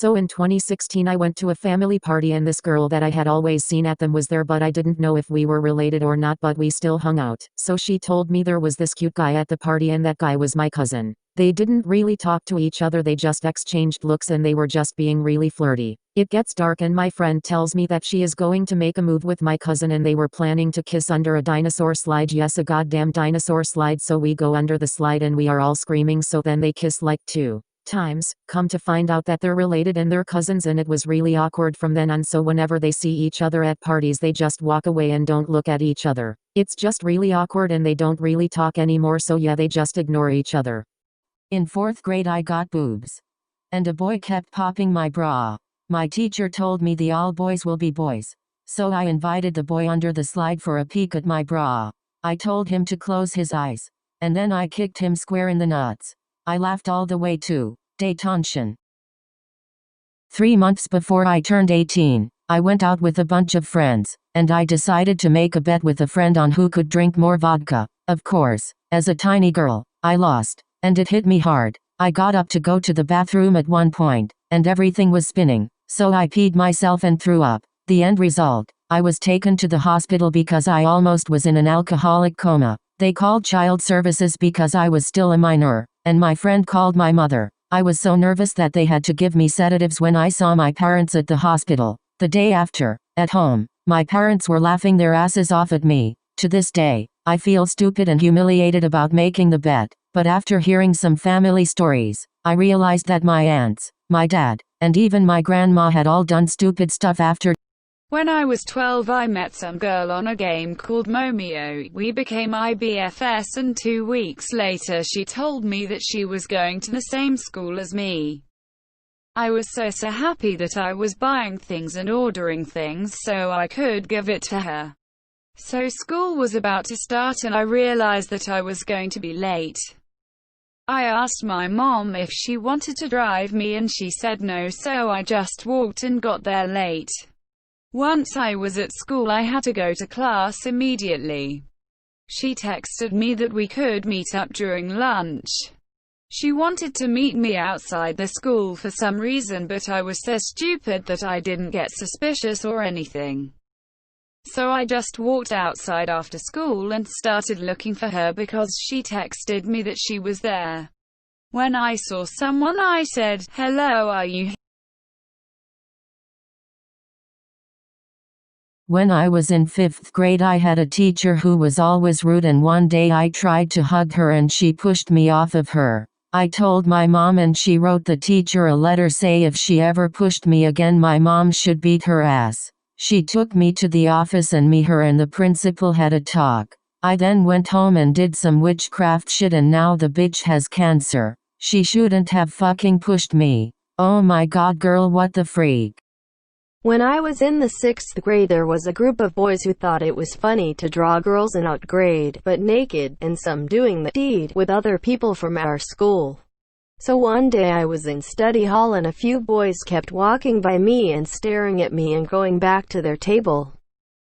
So in 2016 I went to a family party and this girl that I had always seen at them was there, but I didn't know if we were related or not, but we still hung out. So she told me there was this cute guy at the party and that guy was my cousin. They didn't really talk to each other, they just exchanged looks and they were just being really flirty. It gets dark and my friend tells me that she is going to make a move with my cousin and they were planning to kiss under a dinosaur slide. Yes, a goddamn dinosaur slide. So we go under the slide and we are all screaming, so then they kiss like 2 times. Come to find out that they're related and they're cousins, and it was really awkward from then on. So whenever they see each other at parties they just walk away and don't look at each other. It's just really awkward and they don't really talk anymore, so yeah, they just ignore each other. In 4th grade I got boobs. And a boy kept popping my bra. My teacher told me the all boys will be boys. So I invited the boy under the slide for a peek at my bra. I told him to close his eyes. And then I kicked him square in the nuts. I laughed all the way to detention. 3 months before I turned 18, I went out with a bunch of friends, and I decided to make a bet with a friend on who could drink more vodka. Of course, as a tiny girl, I lost, and it hit me hard. I got up to go to the bathroom at one point, and everything was spinning, so I peed myself and threw up. The end result, I was taken to the hospital because I almost was in an alcoholic coma. They called child services because I was still a minor, and my friend called my mother. I was so nervous that they had to give me sedatives when I saw my parents at the hospital. The day after, at home, my parents were laughing their asses off at me. To this day, I feel stupid and humiliated about making the bet, but after hearing some family stories, I realized that my aunts, my dad, and even my grandma had all done stupid stuff after. When I was 12 I met some girl on a game called Momeo. We became IBFS and 2 weeks later she told me that she was going to the same school as me. I was so happy that I was buying things and ordering things so I could give it to her. So school was about to start and I realized that I was going to be late. I asked my mom if she wanted to drive me and she said no, so I just walked and got there late. Once I was at school I had to go to class immediately. She texted me that we could meet up during lunch. She wanted to meet me outside the school for some reason, but I was so stupid that I didn't get suspicious or anything. So I just walked outside after school and started looking for her because she texted me that she was there. When I saw someone I said, "Hello, are you here?" When I was in 5th grade I had a teacher who was always rude, and one day I tried to hug her and she pushed me off of her. I told my mom and she wrote the teacher a letter say if she ever pushed me again my mom should beat her ass. She took me to the office and her and the principal had a talk. I then went home and did some witchcraft shit and now the bitch has cancer. She shouldn't have fucking pushed me. Oh my god girl, what the freak. When I was in the 6th grade there was a group of boys who thought it was funny to draw girls in 8th grade, but naked, and some doing the deed with other people from our school. So one day I was in study hall and a few boys kept walking by me and staring at me and going back to their table.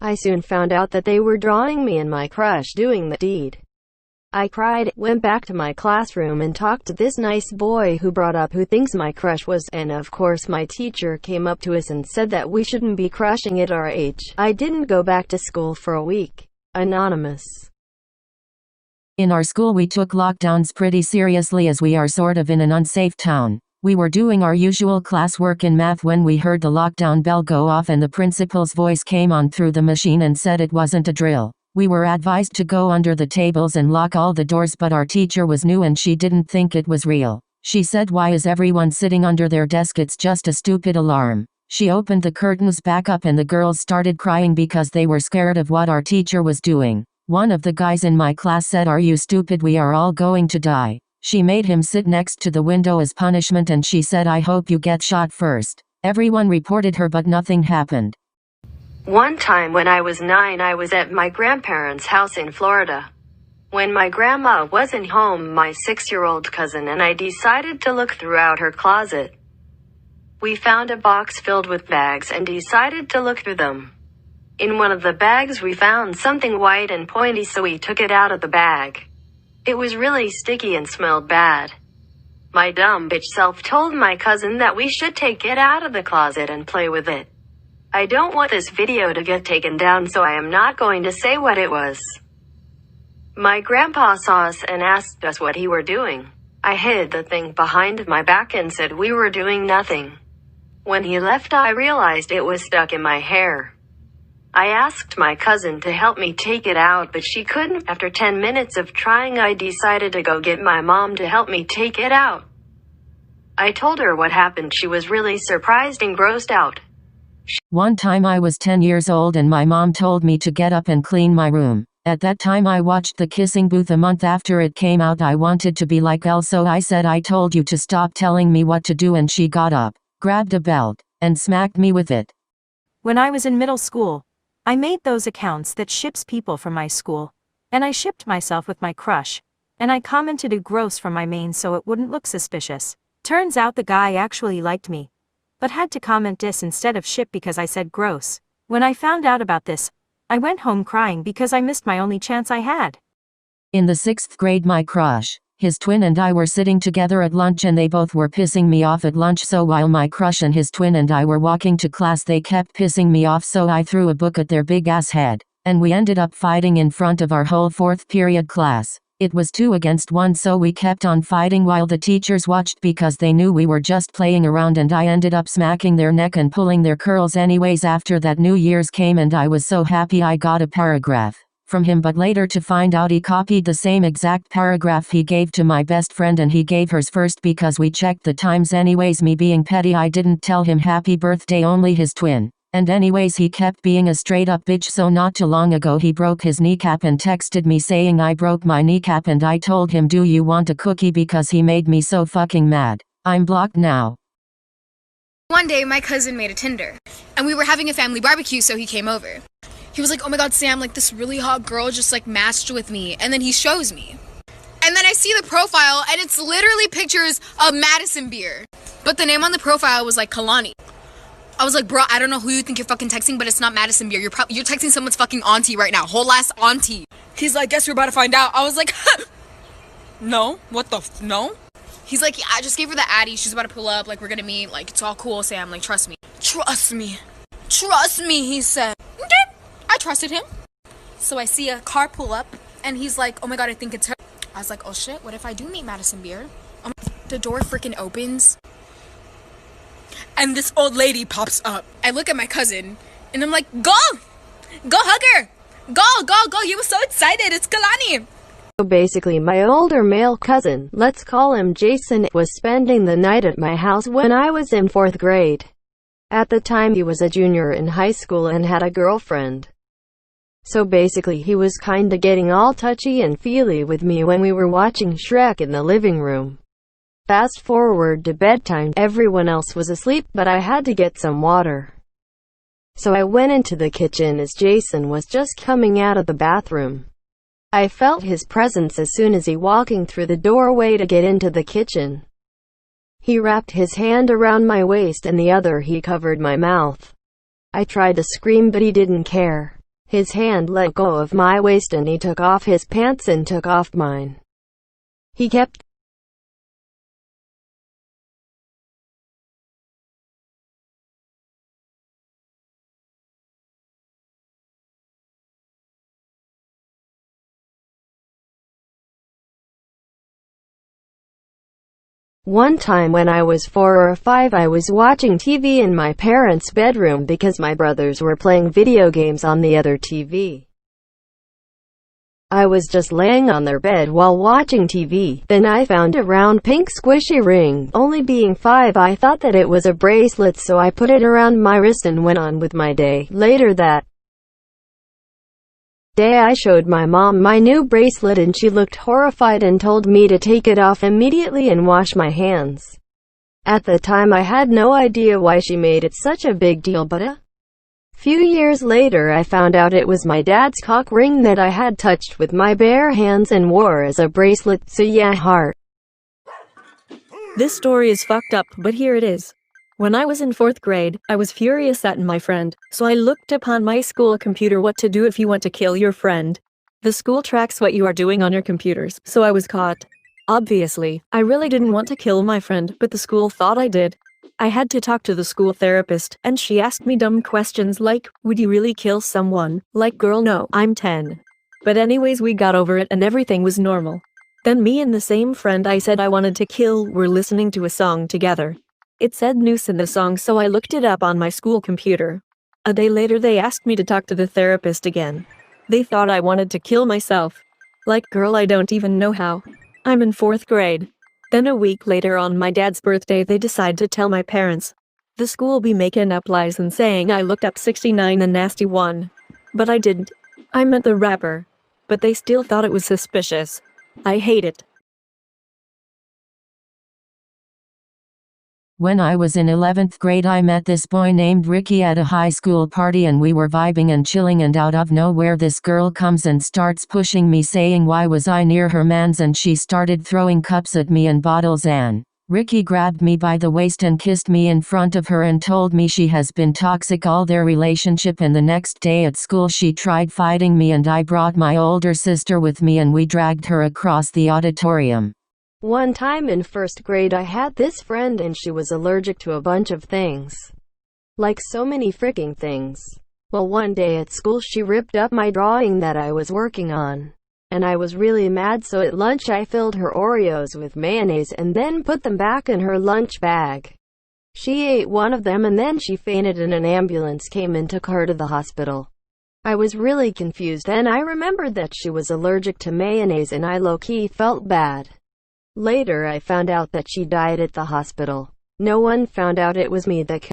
I soon found out that they were drawing me and my crush doing the deed. I cried, went back to my classroom and talked to this nice boy who brought up who thinks my crush was, and of course my teacher came up to us and said that we shouldn't be crushing at our age. I didn't go back to school for a week. Anonymous. In our school we took lockdowns pretty seriously as we are sort of in an unsafe town. We were doing our usual classwork in math when we heard the lockdown bell go off and the principal's voice came on through the machine and said it wasn't a drill. We were advised to go under the tables and lock all the doors, but our teacher was new and she didn't think it was real. She said, "Why is everyone sitting under their desk? It's just a stupid alarm." She opened the curtains back up and the girls started crying because they were scared of what our teacher was doing. One of the guys in my class said, "Are you stupid? We are all going to die." She made him sit next to the window as punishment and she said, "I hope you get shot first." Everyone reported her but nothing happened. One time when I was 9 I was at my grandparents' house in Florida. When my grandma wasn't home, my 6-year-old cousin and I decided to look throughout her closet. We found a box filled with bags and decided to look through them. In one of the bags we found something white and pointy, so we took it out of the bag. It was really sticky and smelled bad. My dumb bitch self told my cousin that we should take it out of the closet and play with it. I don't want this video to get taken down, so I am not going to say what it was. My grandpa saw us and asked us what we were doing. I hid the thing behind my back and said we were doing nothing. When he left, I realized it was stuck in my hair. I asked my cousin to help me take it out, but she couldn't. After 10 minutes of trying, I decided to go get my mom to help me take it out. I told her what happened. She was really surprised and grossed out. One time I was 10 years old and my mom told me to get up and clean my room. At that time I watched The Kissing Booth a month after it came out. I wanted to be like Elle, so I said, I told you to stop telling me what to do, and she got up, grabbed a belt, and smacked me with it. When I was in middle school, I made those accounts that ships people from my school, and I shipped myself with my crush, and I commented it gross from my main so it wouldn't look suspicious. Turns out the guy actually liked me, but had to comment dis instead of ship because I said gross. When I found out about this, I went home crying because I missed my only chance I had. In the 6th grade, my crush, his twin, and I were sitting together at lunch, and they both were pissing me off at lunch, so while my crush and his twin and I were walking to class, they kept pissing me off, so I threw a book at their big ass head, and we ended up fighting in front of our whole 4th period class. It was 2 against 1, so we kept on fighting while the teachers watched because they knew we were just playing around, and I ended up smacking their neck and pulling their curls anyways. After that, New Year's came and I was so happy I got a paragraph from him, but later to find out he copied the same exact paragraph he gave to my best friend, and he gave hers first because we checked the times anyways. Me being petty, I didn't tell him happy birthday, only his twin. And anyways, he kept being a straight up bitch, so not too long ago he broke his kneecap and texted me saying I broke my kneecap, and I told him, do you want a cookie, because he made me so fucking mad. I'm blocked now. One day my cousin made a Tinder, and we were having a family barbecue, so he came over. He was like, oh my god, Sam, like this really hot girl just like matched with me, and then he shows me. And then I see the profile, and it's literally pictures of Madison beer, but the name on the profile was like Kalani. I was like, bro, I don't know who you think you're fucking texting, but it's not Madison beer. You're texting someone's fucking auntie right now, whole ass auntie. He's like, guess we're about to find out. I was like, no, what the no? He's like, yeah, I just gave her the Addy. She's about to pull up. Like, we're gonna meet. Like, it's all cool, Sam. Like, trust me. Trust me. Trust me, he said. Okay. I trusted him. So I see a car pull up, and he's like, oh my god, I think it's her. I was like, oh shit, what if I do meet Madison Beer? The door freaking opens, and this old lady pops up. I look at my cousin, and I'm like, go! Go hug her! Go! You were so excited. It's Kalani. So basically, my older male cousin, let's call him Jason, was spending the night at my house when I was in 4th grade. At the time, he was a junior in high school and had a girlfriend. So basically, he was kinda getting all touchy and feely with me when we were watching Shrek in the living room. Fast forward to bedtime, everyone else was asleep, but I had to get some water. So I went into the kitchen as Jason was just coming out of the bathroom. I felt his presence as soon as he walking through the doorway to get into the kitchen. He wrapped his hand around my waist and the other he covered my mouth. I tried to scream, but he didn't care. His hand let go of my waist and he took off his pants and took off mine. He kept One time when I was 4 or 5, I was watching TV in my parents' bedroom because my brothers were playing video games on the other TV. I was just laying on their bed while watching TV. Then I found a round pink squishy ring. Only being 5, I thought that it was a bracelet, so I put it around my wrist and went on with my day. Later that day, I showed my mom my new bracelet and she looked horrified and told me to take it off immediately and wash my hands. At the time, I had no idea why she made it such a big deal, but a few years later I found out it was my dad's cock ring that I had touched with my bare hands and wore as a bracelet, so yeah, heart. This story is fucked up, but here it is. When I was in 4th grade, I was furious at my friend, so I looked upon my school computer what to do if you want to kill your friend. The school tracks what you are doing on your computers, so I was caught. Obviously, I really didn't want to kill my friend, but the school thought I did. I had to talk to the school therapist, and she asked me dumb questions like, would you really kill someone? Like, girl, no, I'm 10. But anyways, we got over it and everything was normal. Then me and the same friend I said I wanted to kill were listening to a song together. It said noose in the song, so I looked it up on my school computer. A day later, they asked me to talk to the therapist again. They thought I wanted to kill myself. Like, girl, I don't even know how. I'm in 4th grade. Then a week later, on my dad's birthday, they decide to tell my parents. The school be making up lies and saying I looked up 69 and nasty one. But I didn't. I meant the rapper. But they still thought it was suspicious. I hate it. When I was in 11th grade, I met this boy named Ricky at a high school party, and we were vibing and chilling, and out of nowhere this girl comes and starts pushing me, saying why was I near her mans, and she started throwing cups at me and bottles, and Ricky grabbed me by the waist and kissed me in front of her and told me she has been toxic all their relationship, and the next day at school she tried fighting me, and I brought my older sister with me and we dragged her across the auditorium. One time in 1st grade, I had this friend and she was allergic to a bunch of things. Like so many freaking things. Well, one day at school she ripped up my drawing that I was working on. And I was really mad, so at lunch I filled her Oreos with mayonnaise and then put them back in her lunch bag. She ate one of them and then she fainted and an ambulance came and took her to the hospital. I was really confused and I remembered that she was allergic to mayonnaise and I low-key felt bad. Later I found out that she died at the hospital. No one found out it was me that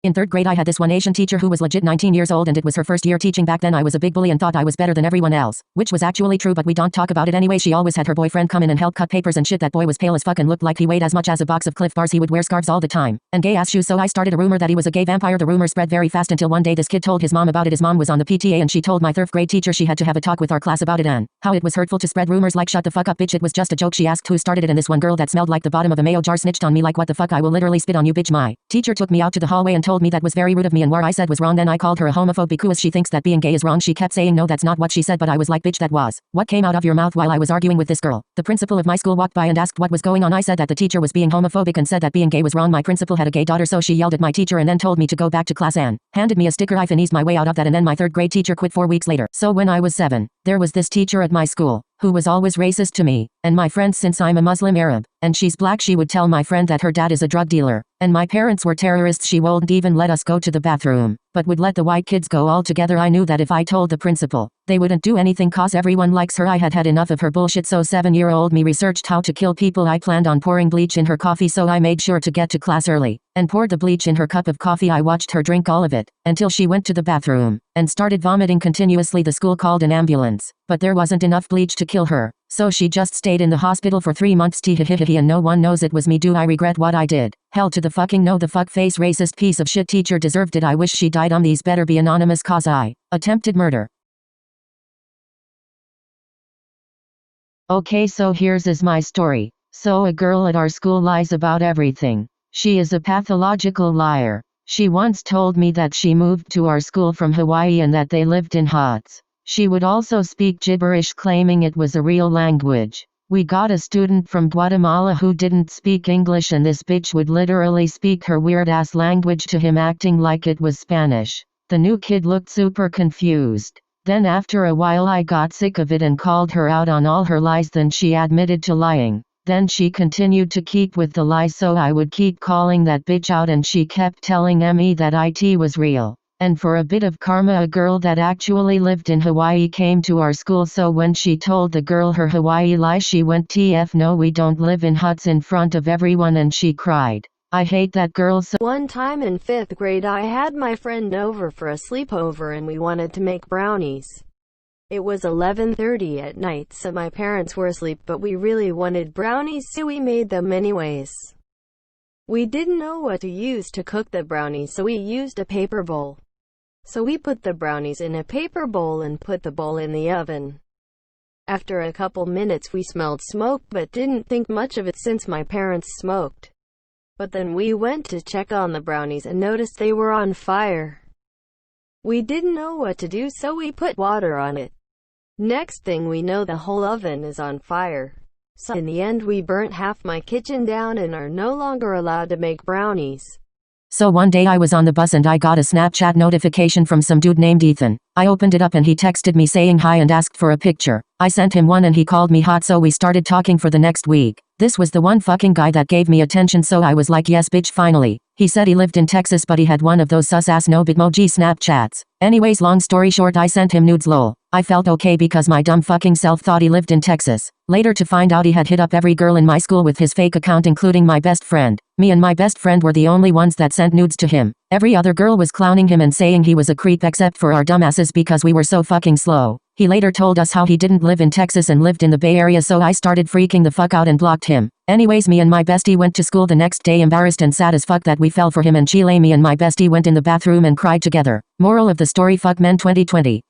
In 3rd grade, I had this one Asian teacher who was legit 19 years old, and it was her first year teaching. Back then I was a big bully and thought I was better than everyone else, which was actually true, but we don't talk about it anyway. She always had her boyfriend come in and help cut papers and shit. That boy was pale as fuck and looked like he weighed as much as a box of Cliff Bars. He would wear scarves all the time and gay ass shoes, so I started a rumor that he was a gay vampire. The rumor spread very fast until one day this kid told his mom about it. His mom was on the PTA and she told my 3rd grade teacher she had to have a talk with our class about it and how it was hurtful to spread rumors like shut the fuck up bitch, it was just a joke. She asked who started it and this one girl that smelled like the bottom of a mayo jar snitched on me. Like, what the fuck, I will literally spit on you bitch. My teacher took me out to the hallway and told me that was very rude of me and what I said was wrong. Then I called her a homophobe because she thinks that being gay is wrong. She kept saying no, that's not what she said, but I was like, bitch, that was what came out of your mouth while I was arguing with this girl. The principal of my school walked by and asked what was going on. I said that the teacher was being homophobic and said that being gay was wrong. My principal had a gay daughter, so she yelled at my teacher and then told me to go back to class and handed me a sticker. I eased my way out of that, and then my 3rd grade teacher quit 4 weeks later. So when I was 7, there was this teacher at my school who was always racist to me and my friends. Since I'm a Muslim Arab and she's black, she would tell my friend that her dad is a drug dealer and my parents were terrorists. She wouldn't even let us go to the bathroom, but would let the white kids go all together. I knew that if I told the principal, they wouldn't do anything cause everyone likes her. I had had enough of her bullshit, so 7-year-old me researched how to kill people. I planned on pouring bleach in her coffee, so I made sure to get to class early and poured the bleach in her cup of coffee. I watched her drink all of it until she went to the bathroom and started vomiting continuously. The school called an ambulance, but there wasn't enough bleach to kill her, so she just stayed in the hospital for 3 months. And no one knows it was me. Do I regret what I did? Hell to the fucking no. The fuckface racist piece of shit teacher deserved it. I wish she died. These better be anonymous cause I attempted murder. Okay, so here's is my story. So a girl at our school lies about everything. She is a pathological liar. She once told me that she moved to our school from Hawaii and that they lived in huts. She would also speak gibberish, claiming it was a real language. We got a student from Guatemala who didn't speak English, and this bitch would literally speak her weird-ass language to him, acting like it was Spanish. The new kid looked super confused. Then after a while I got sick of it and called her out on all her lies. Then she admitted to lying. Then she continued to keep with the lies, so I would keep calling that bitch out, and she kept telling me that it was real. And for a bit of karma, a girl that actually lived in Hawaii came to our school, so when she told the girl her Hawaii lie, she went TF no, we don't live in huts, in front of everyone, and she cried. I hate that girl so. One time in 5th grade, I had my friend over for a sleepover and we wanted to make brownies. It was 11:30 at night, so my parents were asleep, but we really wanted brownies, so we made them anyways. We didn't know what to use to cook the brownies, so we used a paper bowl. So we put the brownies in a paper bowl and put the bowl in the oven. After a couple minutes we smelled smoke, but didn't think much of it since my parents smoked. But then we went to check on the brownies and noticed they were on fire. We didn't know what to do, so we put water on it. Next thing we know, the whole oven is on fire. So in the end we burnt half my kitchen down and are no longer allowed to make brownies. So one day I was on the bus and I got a Snapchat notification from some dude named Ethan. I opened it up and he texted me saying hi and asked for a picture. I sent him one and he called me hot, so we started talking for the next week. This was the one fucking guy that gave me attention, so I was like, yes bitch, finally. He said he lived in Texas but he had one of those sus ass no bitmoji Snapchats. Anyways, long story short, I sent him nudes lol. I felt okay because my dumb fucking self thought he lived in Texas. Later to find out he had hit up every girl in my school with his fake account, including my best friend. Me and my best friend were the only ones that sent nudes to him. Every other girl was clowning him and saying he was a creep except for our dumbasses because we were so fucking slow. He later told us how he didn't live in Texas and lived in the Bay Area, so I started freaking the fuck out and blocked him. Anyways, me and my bestie went to school the next day embarrassed and sad as fuck that we fell for him, and Chile, me and my bestie went in the bathroom and cried together. Moral of the story: fuck men 2020.